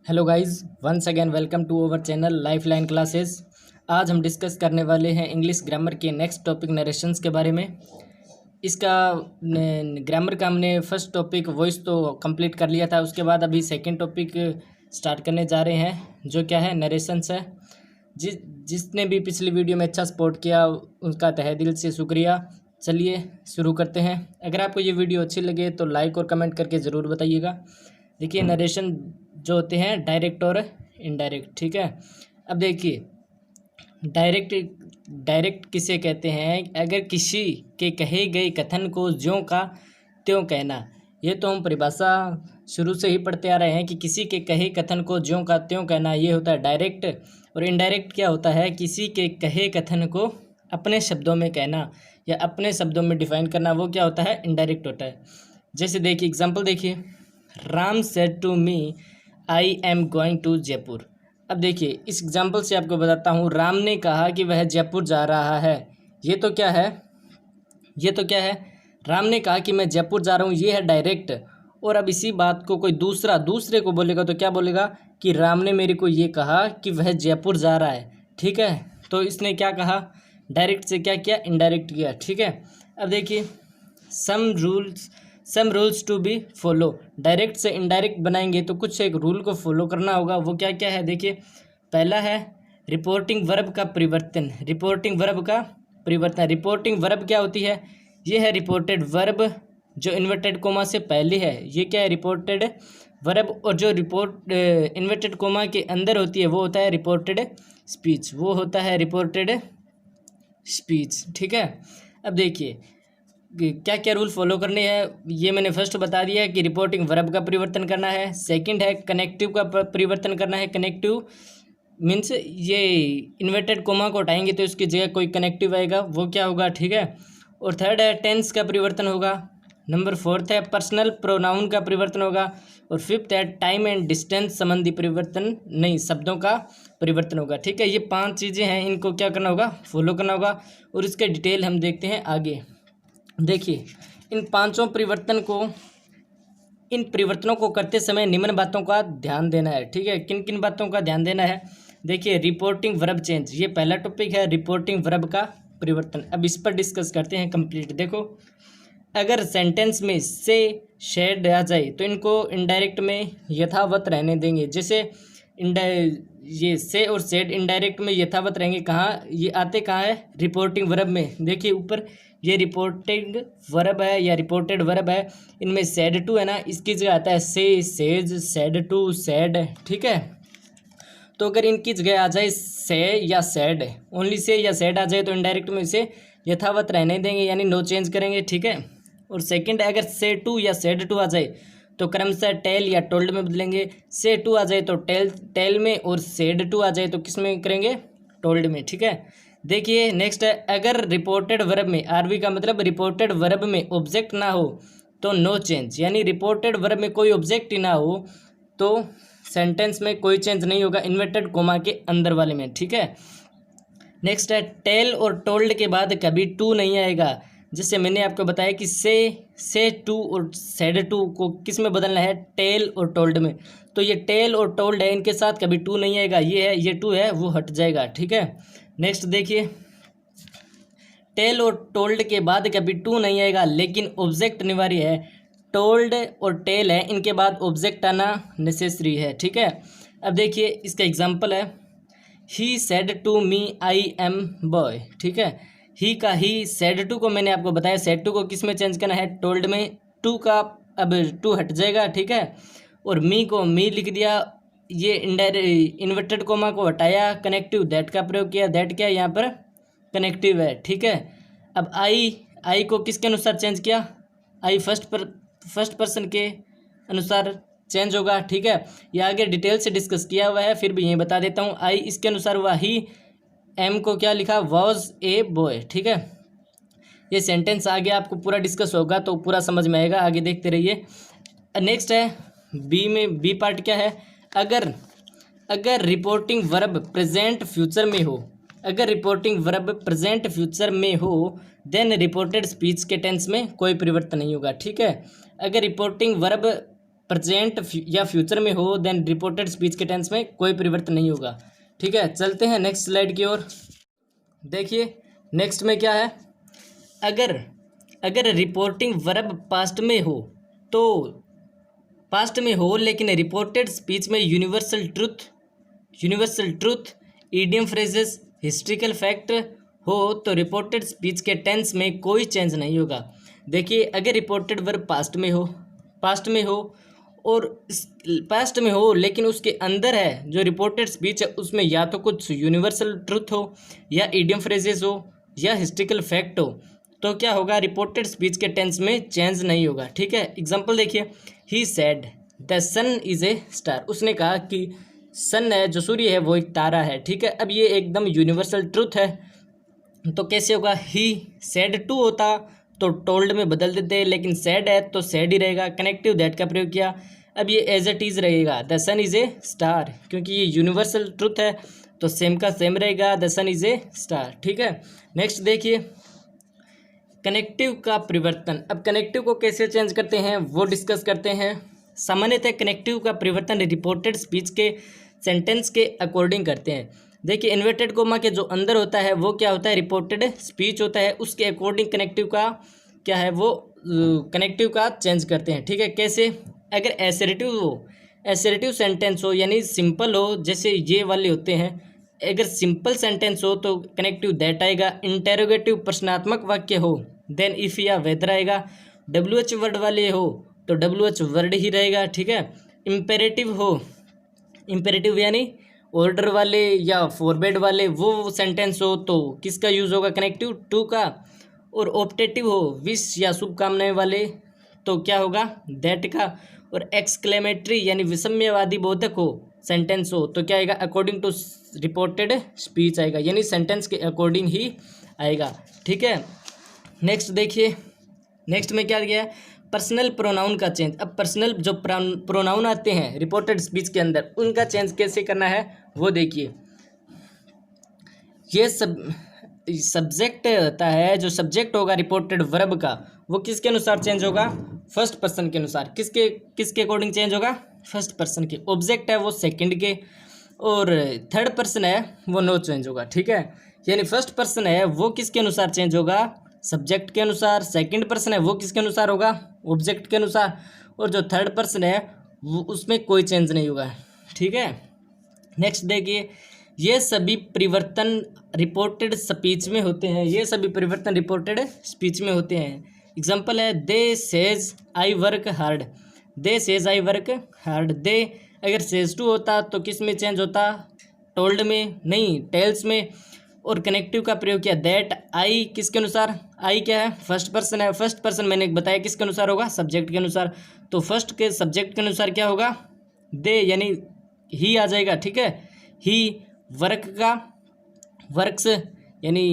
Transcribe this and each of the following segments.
Hello guys, once again welcome to our channel Lifeline Classes. आज हम discuss करने वाले हैं इंग्लिश ग्रामर के नेक्स्ट टॉपिक नरेशंस के बारे में। इसका ग्रामर का हमने फर्स्ट टॉपिक वॉइस तो कंप्लीट कर लिया था। उसके बाद अभी सेकंड टॉपिक स्टार्ट करने जा रहे हैं, जो क्या है नरेशंस है। जिसने भी पिछली वीडियो में अच्छा सपोर्ट किया उनका तहे दिल से शुक्रिया। चलिए शुरू करते हैं। अगर आपको ये वीडियो अच्छी लगे तो लाइक और कमेंट करके ज़रूर बताइएगा। देखिए, नरेशन जो होते हैं डायरेक्ट और इनडायरेक्ट, ठीक है। अब देखिए, डायरेक्ट किसे कहते हैं? अगर किसी के कहे गए कथन को ज्यों का त्यों कहना। ये तो हम परिभाषा शुरू से ही पढ़ते आ रहे हैं कि किसी के कहे कथन को ज्यों का त्यों कहना, ये होता है डायरेक्ट। और इनडायरेक्ट क्या होता है? किसी के कहे कथन को अपने शब्दों में कहना या अपने शब्दों में डिफाइन करना, वो क्या होता है? इनडायरेक्ट होता है। जैसे देखिए, एग्जाम्पल देखिए, Ram said to me I am going to Jaipur. अब देखिए, इस एग्जाम्पल से आपको बताता हूँ। राम ने कहा कि वह जयपुर जा रहा है। ये तो क्या है? राम ने कहा कि मैं जयपुर जा रहा हूँ, ये है डायरेक्ट। और अब इसी बात को कोई दूसरे को बोलेगा तो क्या बोलेगा कि राम ने मेरे को ये कहा कि वह जयपुर जा रहा है, ठीक है। तो इसने क्या कहा? डायरेक्ट से क्या किया? इनडायरेक्ट किया, ठीक है। अब देखिए, some rules to be follow. Direct से इनडायरेक्ट बनाएंगे तो कुछ एक रूल को फॉलो करना होगा। वो क्या क्या है? देखिए, पहला है रिपोर्टिंग वर्ब का परिवर्तन। रिपोर्टिंग वर्ब क्या होती है? ये है रिपोर्टेड वर्ब जो इन्वर्टेड कोमा से पहले है। ये क्या है? Reported verb. और जो रिपोर्ट इन्वर्टेड कोमा के अंदर होती है वो होता है रिपोर्टेड स्पीच, ठीक है। अब देखिए, क्या क्या रूल फॉलो करने हैं, ये मैंने फर्स्ट बता दिया है कि रिपोर्टिंग वर्ब का परिवर्तन करना है। सेकंड है कनेक्टिव का परिवर्तन करना है। कनेक्टिव मीन्स ये इन्वर्टेड कोमा को हटाएंगे तो इसकी जगह कोई कनेक्टिव आएगा, वो क्या होगा, ठीक है। और थर्ड है टेंस का परिवर्तन होगा। नंबर फोर्थ है पर्सनल प्रोनाउन का परिवर्तन होगा। और फिफ्थ है टाइम एंड डिस्टेंस संबंधी शब्दों का परिवर्तन होगा, ठीक है। ये 5 चीज़ें हैं, इनको क्या करना होगा? फॉलो करना होगा। और इसके डिटेल हम देखते हैं आगे। देखिए, इन परिवर्तनों को करते समय निम्न बातों का ध्यान देना है, ठीक है। किन किन बातों का ध्यान देना है? देखिए, रिपोर्टिंग वर्ब चेंज, ये पहला टॉपिक है, रिपोर्टिंग वर्ब का परिवर्तन। अब इस पर डिस्कस करते हैं कंप्लीट। देखो, अगर सेंटेंस में से शेड आ जाए तो इनको इनडायरेक्ट में यथावत रहने देंगे। जैसे ये से और सेड इनडायरेक्ट में यथावत रहेंगे। कहाँ ये आते? कहाँ है? रिपोर्टिंग वर्ब में। देखिए ऊपर, ये रिपोर्टिंग वर्ब है या रिपोर्टेड वर्ब है। इनमें सेड टू है ना, इसकी जगह आता है से, सेज, सेड टू, सेड, ठीक है। तो अगर इनकी जगह आ जाए से या सेड, ओनली से या सेड आ जाए तो इनडायरेक्ट में इसे यथावत रहने देंगे, यानी नो चेंज करेंगे, ठीक है। और सेकंड, अगर से टू या सेड टू आ जाए तो क्रमशः टेल या टोल्ड में बदलेंगे। से टू आ जाए तो टेल में, और सेड टू आ जाए तो किस में करेंगे? टोल्ड में, ठीक है। देखिए नेक्स्ट है, अगर रिपोर्टेड वर्ब में, आरवी का मतलब रिपोर्टेड वर्ब में ऑब्जेक्ट ना हो तो नो चेंज, यानी रिपोर्टेड वर्ब में कोई ऑब्जेक्ट ही ना हो तो सेंटेंस में कोई चेंज नहीं होगा, इन्वर्टेड कोमा के अंदर वाले में, ठीक है। नेक्स्ट है, टेल और टोल्ड के बाद कभी टू नहीं आएगा। जैसे मैंने आपको बताया कि से टू और सेड टू को किस में बदलना है? टेल और टोल्ड में। तो ये टेल और टोल्ड है, इनके साथ कभी टू नहीं आएगा। ये टू है, वो हट जाएगा, ठीक है। नेक्स्ट देखिए, टेल और टोल्ड के बाद कभी टू नहीं आएगा, लेकिन ऑब्जेक्ट अनिवार्य है। टोल्ड और टेल है, इनके बाद ऑब्जेक्ट आना नेसेसरी है, ठीक है। अब देखिए, इसका एग्जाम्पल है, he said to me I am boy, ठीक है। ही का ही, सेड टू को मैंने आपको बताया, सेड टू को किस में चेंज करना है? टोल्ड में। टू का अब टू हट जाएगा, ठीक है। और मी को मी लिख दिया, ये इन्वर्टेड कोमा को हटाया, कनेक्टिव दैट का प्रयोग किया, दैट क्या यहाँ पर? कनेक्टिव है, ठीक है। अब आई को किसके अनुसार चेंज किया? आई फर्स्ट पर्सन के अनुसार चेंज होगा, ठीक है। ये आगे डिटेल से डिस्कस किया हुआ है, फिर भी यही बता देता हूँ। आई इसके अनुसार हुआ ही, एम को क्या लिखा? वॉज ए बॉय, ठीक है। ये सेंटेंस आगे आपको पूरा डिस्कस होगा तो पूरा समझ में आएगा, आगे देखते रहिए। नेक्स्ट है बी में, बी पार्ट क्या है? अगर रिपोर्टिंग वर्ब प्रेजेंट फ्यूचर में हो, देन रिपोर्टेड स्पीच के टेंस में कोई परिवर्तन नहीं होगा, ठीक है। अगर रिपोर्टिंग वर्ब प्रेजेंट या फ्यूचर में हो देन रिपोर्टेड स्पीच के टेंस में कोई परिवर्तन नहीं होगा। ठीक है, चलते हैं नेक्स्ट स्लाइड की ओर। देखिए नेक्स्ट में क्या है, अगर अगर रिपोर्टिंग वर्ब पास्ट में हो तो पास्ट में हो लेकिन रिपोर्टेड स्पीच में universal truth idiom phrases historical fact हो तो रिपोर्टेड स्पीच के टेंस में कोई चेंज नहीं होगा। देखिए अगर रिपोर्टेड वर्ब पास्ट में हो और पास्ट में हो लेकिन उसके अंदर है जो रिपोर्टेड स्पीच है उसमें या तो कुछ यूनिवर्सल ट्रूथ हो या ईडियम फ्रेजेस हो या हिस्ट्रिकल फैक्ट हो तो क्या होगा, रिपोर्टेड स्पीच के टेंस में चेंज नहीं होगा। ठीक है, एग्जांपल देखिए, he said the sun is a star, उसने कहा कि सन है जो सूर्य है वो एक तारा है। ठीक है, अब ये एकदम यूनिवर्सल ट्रूथ है तो कैसे होगा, ही सेड टू होता तो टोल्ड में बदल देते, लेकिन सेड है तो सेड ही रहेगा, कनेक्टिव दैट का प्रयोग किया। अब ये एज इट इज़ रहेगा, the sun is a star, क्योंकि ये यूनिवर्सल ट्रूथ है तो सेम का सेम रहेगा, the sun is a star. ठीक है, नेक्स्ट देखिए कनेक्टिव का परिवर्तन। अब कनेक्टिव को कैसे चेंज करते हैं वो डिस्कस करते हैं। सामान्यतः कनेक्टिव का परिवर्तन रिपोर्टेड स्पीच के सेंटेंस के अकॉर्डिंग करते हैं। देखिए इन्वर्टेड कोमा के जो अंदर होता है वो क्या होता है, रिपोर्टेड स्पीच होता है, उसके अकॉर्डिंग कनेक्टिव का क्या है वो कनेक्टिव का चेंज करते हैं। ठीक है, कैसे, अगर एसरेटिव सेंटेंस हो यानी सिंपल हो जैसे ये वाले होते हैं, अगर सिंपल सेंटेंस हो तो कनेक्टिव दैट आएगा, इंटेरोगेटिव प्रश्नात्मक वाक्य हो देन इफ या वेदर आएगा, WH वर्ड वाले हो तो WH वर्ड ही रहेगा। ठीक है, इम्पेरेटिव यानी ऑर्डर वाले या फॉरवर्ड वाले वो सेंटेंस हो तो किसका यूज़ होगा, कनेक्टिव टू का, और ऑप्टेटिव हो विश या शुभकामनाएं वाले तो क्या होगा, दैट का, और एक्सक्लेमेटरी यानी विस्मयवादी बोधक हो सेंटेंस हो तो क्या आएगा, अकॉर्डिंग टू रिपोर्टेड स्पीच आएगा, यानी सेंटेंस के अकॉर्डिंग ही आएगा। ठीक है, नेक्स्ट देखिए, नेक्स्ट में क्या दिया है, पर्सनल प्रोनाउन का चेंज। अब पर्सनल जो प्रोनाउन आते हैं रिपोर्टेड स्पीच के अंदर उनका चेंज कैसे करना है वो देखिए। ये सब्जेक्ट होता है, जो सब्जेक्ट होगा रिपोर्टेड वर्ब का वो किसके अनुसार चेंज होगा, फर्स्ट पर्सन के अनुसार। किसके अकॉर्डिंग चेंज होगा, फर्स्ट पर्सन के। ऑब्जेक्ट है वो सेकंड के, और थर्ड पर्सन है वो नो चेंज होगा। ठीक है, यानी फर्स्ट पर्सन है वो किसके अनुसार चेंज होगा, सब्जेक्ट के अनुसार। सेकंड पर्सन है वो किसके अनुसार होगा, ऑब्जेक्ट के अनुसार, और जो थर्ड पर्सन है वो उसमें कोई चेंज नहीं होगा। ठीक है, नेक्स्ट देखिए, ये सभी परिवर्तन रिपोर्टेड स्पीच में होते हैं, ये सभी परिवर्तन रिपोर्टेड स्पीच में होते हैं। एग्जांपल है, they says I work hard, they says I work hard. They अगर सेज टू होता तो किस में चेंज होता, टोल्ड में नहीं, टेल्स में, और कनेक्टिव का प्रयोग किया दैट। आई किसके अनुसार, आई क्या है, फर्स्ट पर्सन है, फर्स्ट पर्सन मैंने बताया किसके अनुसार होगा, सब्जेक्ट के अनुसार, तो फर्स्ट के सब्जेक्ट के अनुसार क्या होगा, दे यानी ही आ जाएगा। ठीक है, ही वर्क का वर्क्स यानी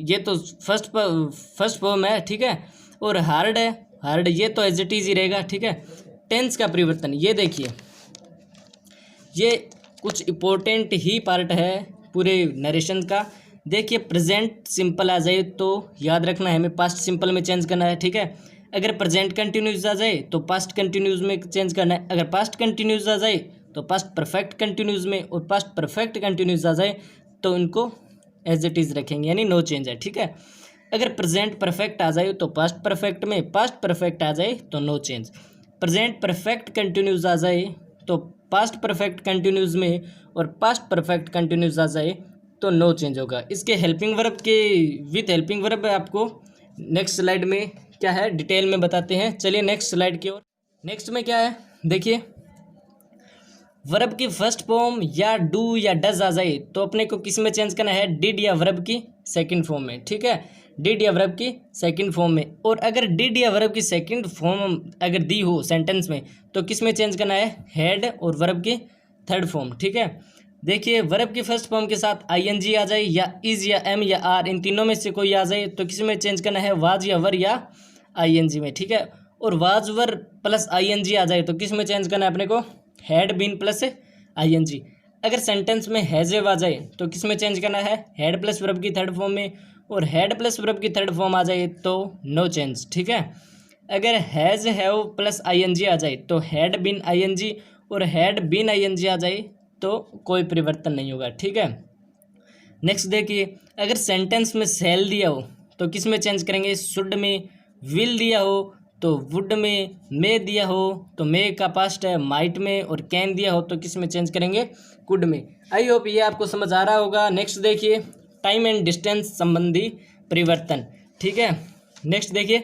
ये तो फर्स्ट फॉर्म है। ठीक है, और हार्ड है, हार्ड ये तो एज इट इज ही रहेगा। ठीक है, टेंस का परिवर्तन, ये देखिए ये कुछ इम्पोर्टेंट ही पार्ट है पूरे नरेशन का। देखिए प्रेजेंट सिंपल आ जाए तो याद रखना है हमें पास्ट सिंपल में चेंज करना है। ठीक है, अगर प्रेजेंट कंटिन्यूस आ जाए तो पास्ट कंटिन्यूस में चेंज करना है, अगर पास्ट कंटिन्यूस आ जाए तो पास्ट परफेक्ट कंटिन्यूस में, और पास्ट परफेक्ट कंटिन्यूस आ जाए तो इनको एज इट इज़ रखेंगे यानी नो चेंज है। ठीक है, अगर प्रेजेंट परफेक्ट आ जाए तो पास्ट परफेक्ट में, पास्ट परफेक्ट आ जाए तो no change. Present perfect continuous आ जाए तो पास्ट परफेक्ट कंटिन्यूस में, और पास्ट परफेक्ट कंटिन्यूस आ जाए तो नो चेंज होगा। इसके हेल्पिंग वर्ब के विथ हेल्पिंग वर्ब आपको नेक्स्ट स्लाइड में क्या है डिटेल में बताते हैं। चलिए नेक्स्ट स्लाइड की ओर। नेक्स्ट में क्या है देखिए, वर्ब की फर्स्ट फॉर्म या डू या डज आ जाए तो अपने को किस में चेंज करना है, डिड या वर्ब की सेकंड फॉर्म में। ठीक है, डिड या वर्ब की सेकंड फॉर्म में, और अगर डिड या वर्ब की सेकंड फॉर्म अगर दी हो सेंटेंस में तो किस में चेंज करना है, हैड और वर्ब की थर्ड फॉर्म। ठीक है, देखिए वर्ब की फर्स्ट फॉर्म के साथ आईएनजी आ जाए या इज या एम या आर, इन तीनों में से कोई आ जाए तो किस में चेंज करना है, वाज या वर या आईएनजी में। ठीक है, और वाज वर प्लस आईएनजी आ जाए तो किस में चेंज करना है अपने को, हैड बीन प्लस आईएनजी। अगर सेंटेंस में हैज आ जाए तो किस में चेंज करना है, हैड प्लस वर्ब की थर्ड फॉर्म में, और हैड प्लस वर्ब की थर्ड फॉर्म आ जाए तो नो चेंज। ठीक है, अगर हैज़ हैव प्लस आईएनजी आ जाए तो हैड बीन आईएनजी, और हैड बीन आईएनजी आ जाए तो कोई परिवर्तन नहीं होगा, ठीक है। नेक्स्ट देखिए, अगर सेंटेंस में सेल दिया हो तो किस में चेंज करेंगे, शुड में, विल दिया हो तो वुड में, मे दिया हो तो मे का पास्ट है माइट में, और कैन दिया हो तो किस में चेंज करेंगे, कुड में। आई होप ये आपको समझ आ रहा होगा। नेक्स्ट देखिए, टाइम एंड डिस्टेंस संबंधी परिवर्तन, ठीक है। नेक्स्ट देखिए,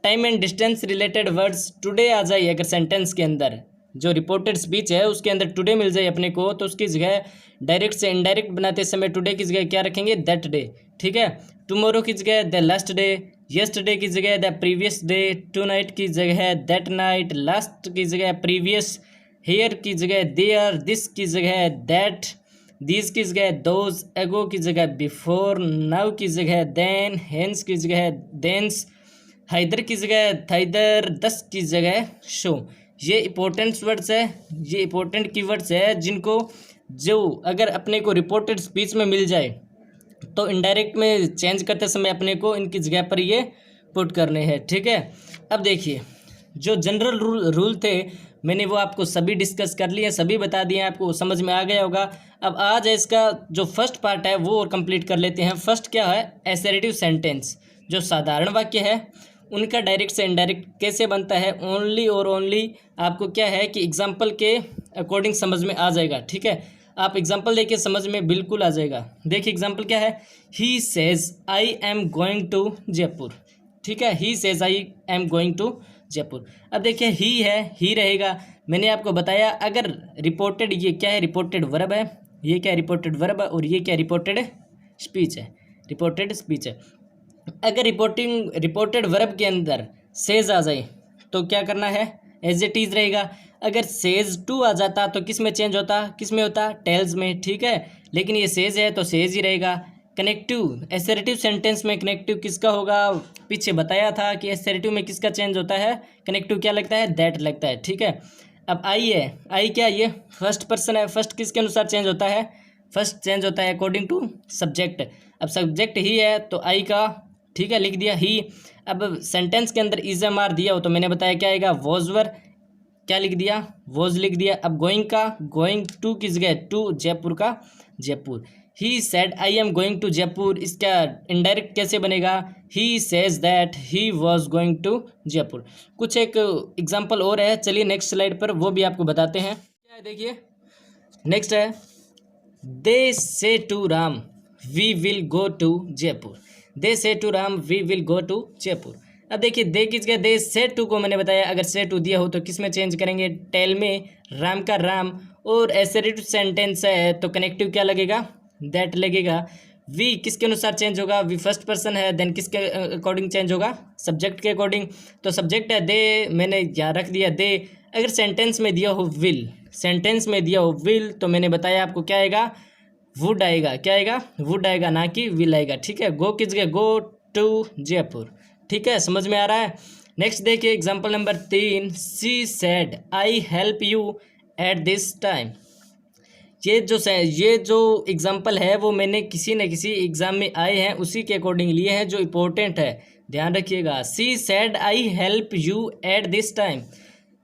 time and distance related words today आ जाए अगर सेंटेंस के अंदर, जो रिपोर्टेड स्पीच है उसके अंदर टुडे मिल जाए अपने को, तो उसकी जगह डायरेक्ट से इनडायरेक्ट बनाते समय टुडे की जगह क्या रखेंगे, दैट डे, ठीक है। टुमारो की जगह द लास्ट डे, यस्टरडे की जगह the previous day, tonight की जगह दैट नाइट, लास्ट की जगह प्रीवियस, हेयर की जगह देयर, दिस की जगह दैट, दीज की जगह दोज, एगो की जगह बिफोर, नाउ की जगह देन, हेंस की जगह देंस, हाइदर की जगह थाइदर, दस की जगह शो। ये इंपॉर्टेंट वर्ड्स है, ये इंपॉर्टेंट कीवर्ड्स है जिनको जो अगर अपने को रिपोर्टेड स्पीच में मिल जाए तो इनडायरेक्ट में चेंज करते समय अपने को इनकी जगह पर ये पुट करने हैं, ठीक है। अब देखिए, जो जनरल रूल थे मैंने वो आपको सभी डिस्कस कर लिए, सभी बता दिए, आपको समझ में आ गया होगा। अब आज है इसका जो फर्स्ट पार्ट है वो और कंप्लीट कर लेते हैं। फर्स्ट क्या है, एसरेटिव सेंटेंस, जो साधारण वाक्य है उनका डायरेक्ट से इनडायरेक्ट कैसे बनता है, ओनली और ओनली आपको क्या है कि एग्जाम्पल के अकॉर्डिंग समझ में आ जाएगा, ठीक है। आप एग्जाम्पल देखिए, समझ में बिल्कुल आ जाएगा। देखिए एग्जाम्पल क्या है, he says I am going to Jaipur, ठीक है। He says I am going to Jaipur. अब देखिए ही है, ही रहेगा। मैंने आपको बताया अगर रिपोर्टेड, ये क्या है, रिपोर्टेड वर्ब है, ये क्या रिपोर्टेड वर्ब है, और ये क्या रिपोर्टेड स्पीच है, रिपोर्टेड स्पीच है। अगर रिपोर्टेड वर्ब के अंदर सेज आ जाए तो क्या करना है, एज इट इज रहेगा। अगर सेज टू आ जाता तो किस में चेंज होता, किस में होता, टेल्स में, ठीक है। लेकिन ये सेज है तो सेज ही रहेगा। कनेक्टिव, एसरेटिव सेंटेंस में कनेक्टिव किसका होगा, पीछे बताया था कि एसरेटिव में किसका चेंज होता है, कनेक्टिव क्या लगता है, दैट लगता है, ठीक है। अब आई है, आई क्या, ये फर्स्ट पर्सन है, फर्स्ट किसके अनुसार चेंज होता है, फर्स्ट चेंज होता है अकॉर्डिंग टू सब्जेक्ट। अब सब्जेक्ट ही है तो आई का, ठीक है, लिख दिया ही। अब सेंटेंस के अंदर इज एम आर दिया हो तो मैंने बताया क्या आएगा, वॉज वर, क्या लिख दिया, वॉज लिख दिया। अब गोइंग का, गोइंग टू की जगह टू, जयपुर का Jaipur. He said I am going to Jaipur, इसका इनडायरेक्ट कैसे बनेगा, he says that he was going to Jaipur. कुछ एक एग्जाम्पल और है, चलिए नेक्स्ट स्लाइड पर वो भी आपको बताते हैं। क्या है देखिए, नेक्स्ट है, they say to Ram we will go to Jaipur, they say to Ram we will go to Jaipur. अब देखिए, दे किस गए, दे से टू को मैंने बताया अगर से टू दिया हो तो किस में चेंज करेंगे, टेल में, राम का राम, और एसरेटिव सेंटेंस है तो कनेक्टिव क्या लगेगा, दैट लगेगा। वी किसके अनुसार चेंज होगा, वी फर्स्ट पर्सन है, देन किसके अकॉर्डिंग चेंज होगा, सब्जेक्ट के अकॉर्डिंग। तो सब्जेक्ट है दे, मैंने यहाँ रख दिया दे। अगर सेंटेंस में दिया हो विल, सेंटेंस में दिया हो विल तो मैंने बताया आपको क्या आएगा, वुड आएगा, क्या आएगा, वुड आएगा, ना कि विल आएगा, ठीक है। गो किस गए, गो टू जयपुर, ठीक है, समझ में आ रहा है। नेक्स्ट देखिए example number 3, she said I help you at this time. ये जो एग्जांपल है वो मैंने किसी न किसी एग्जाम में आए हैं उसी के अकॉर्डिंग लिए हैं जो इम्पोर्टेंट है, ध्यान रखिएगा। She said I help you at this time.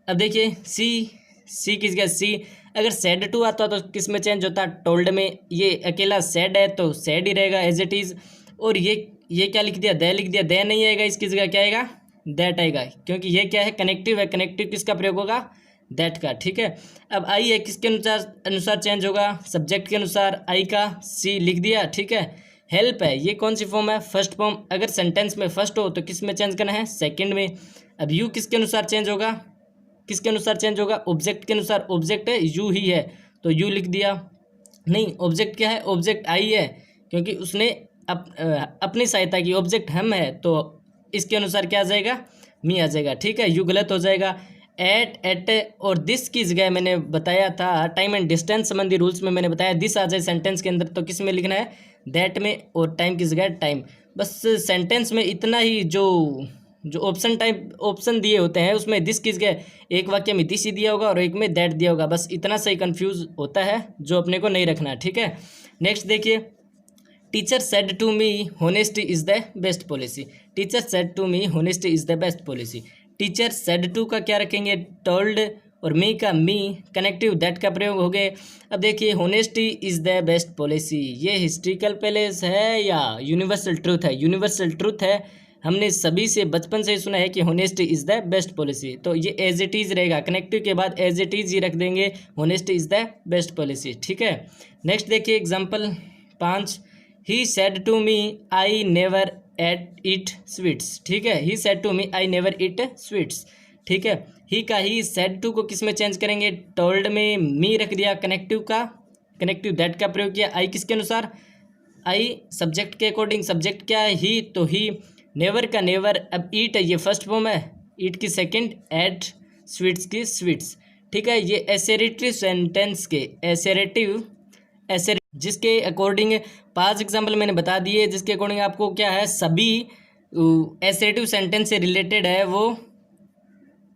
अब देखिए सी किस गया, सी अगर सेड टू आता तो किस में चेंज होता, टोल्ड में। ये अकेला सेड है तो सेड ही रहेगा एज इट इज़। और ये क्या लिख दिया, दे लिख दिया, दे नहीं आएगा, इसकी जगह क्या आएगा, दैट आएगा, क्योंकि ये क्या है, कनेक्टिव है। कनेक्टिव किसका प्रयोग होगा, दैट का, ठीक है। अब आई है किसके अनुसार चेंज होगा, सब्जेक्ट के अनुसार, आई का सी लिख दिया, ठीक है। हेल्प है, ये कौन सी फॉर्म है, फर्स्ट फॉर्म। अगर सेंटेंस में फर्स्ट हो तो किस में चेंज करना है, सेकंड में। अब यू किसके अनुसार चेंज होगा, किसके अनुसार चेंज होगा, ऑब्जेक्ट के अनुसार। ऑब्जेक्ट है यू ही है तो यू लिख दिया, नहीं ऑब्जेक्ट क्या है, ऑब्जेक्ट आई है, क्योंकि उसने अपनी सहायता की, ऑब्जेक्ट हम है तो इसके अनुसार क्या आ जाएगा, मी आ जाएगा, ठीक है। यू गलत हो जाएगा। एट और दिस की जगह मैंने बताया था टाइम एंड डिस्टेंस संबंधी रूल्स में मैंने बताया दिस आ जाए सेंटेंस के अंदर तो किस में लिखना है, दैट में, और टाइम की जगह टाइम। बस सेंटेंस में इतना ही, जो ऑप्शन दिए होते हैं उसमें दिस की जगह एक वाक्य में दिस ही दिया होगा और एक में दैट दिया होगा, बस इतना सही कंफ्यूज होता है जो अपने को नहीं रखना, ठीक है। नेक्स्ट देखिए, teacher said to me honesty is the best policy. Teacher said to me honesty is the best policy. Teacher said to का क्या रखेंगे, टोल्ड, और मी का मी, कनेक्टिव दैट का प्रयोग हो गए। अब देखिए honesty is the best policy, ये हिस्ट्रिकल पैलेस है या यूनिवर्सल ट्रूथ है, यूनिवर्सल ट्रूथ है। हमने सभी से बचपन से ही सुना है कि honesty is the best policy, तो ये एज इट इज़ रहेगा, कनेक्टिव के बाद एज इट इज़ ही रख देंगे, honesty is the best policy, ठीक है। नेक्स्ट देखिए example 5, he said to me I never eat sweets, ठीक है, he said to me I never eat sweets, ठीक है। ही का ही सेड टू को किस में चेंज करेंगे, टोल्ड में, मी रख दिया, कनेक्टिव का, कनेक्टिव दैट का प्रयोग किया, आई किसके अनुसार, आई सब्जेक्ट के अकॉर्डिंग, सब्जेक्ट क्या है ही, तो ही, नेवर का नेवर, अब ईट है ये फर्स्ट फॉर्म है, ईट की सेकंड, एट स्वीट्स की स्वीट्स, ठीक है। ये एसेरेटिव सेंटेंस के एसेरेटिव जिसके अकॉर्डिंग 5 एग्जाम्पल मैंने बता दिए, जिसके अकॉर्डिंग आपको क्या है, सभी एसेरेटिव सेंटेंस से रिलेटेड है, वो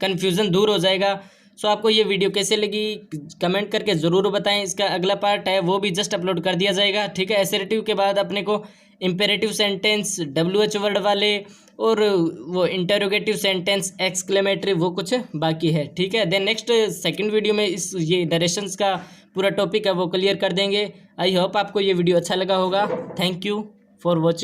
कन्फ्यूज़न दूर हो जाएगा। सो आपको ये वीडियो कैसे लगी कमेंट करके ज़रूर बताएं। इसका अगला पार्ट है वो भी जस्ट अपलोड कर दिया जाएगा, ठीक है। एसेरेटिव के बाद अपने को इम्पेरेटिव सेंटेंस, WH वर्ड वाले, और वो इंटरोगेटिव सेंटेंस, एक्सक्लेमेटरी, वो कुछ बाकी है, ठीक है। देन नेक्स्ट सेकंड वीडियो में इस ये नरेशंस का पूरा टॉपिक है वो क्लियर कर देंगे। आई होप आपको ये वीडियो अच्छा लगा होगा। Thank you for watching.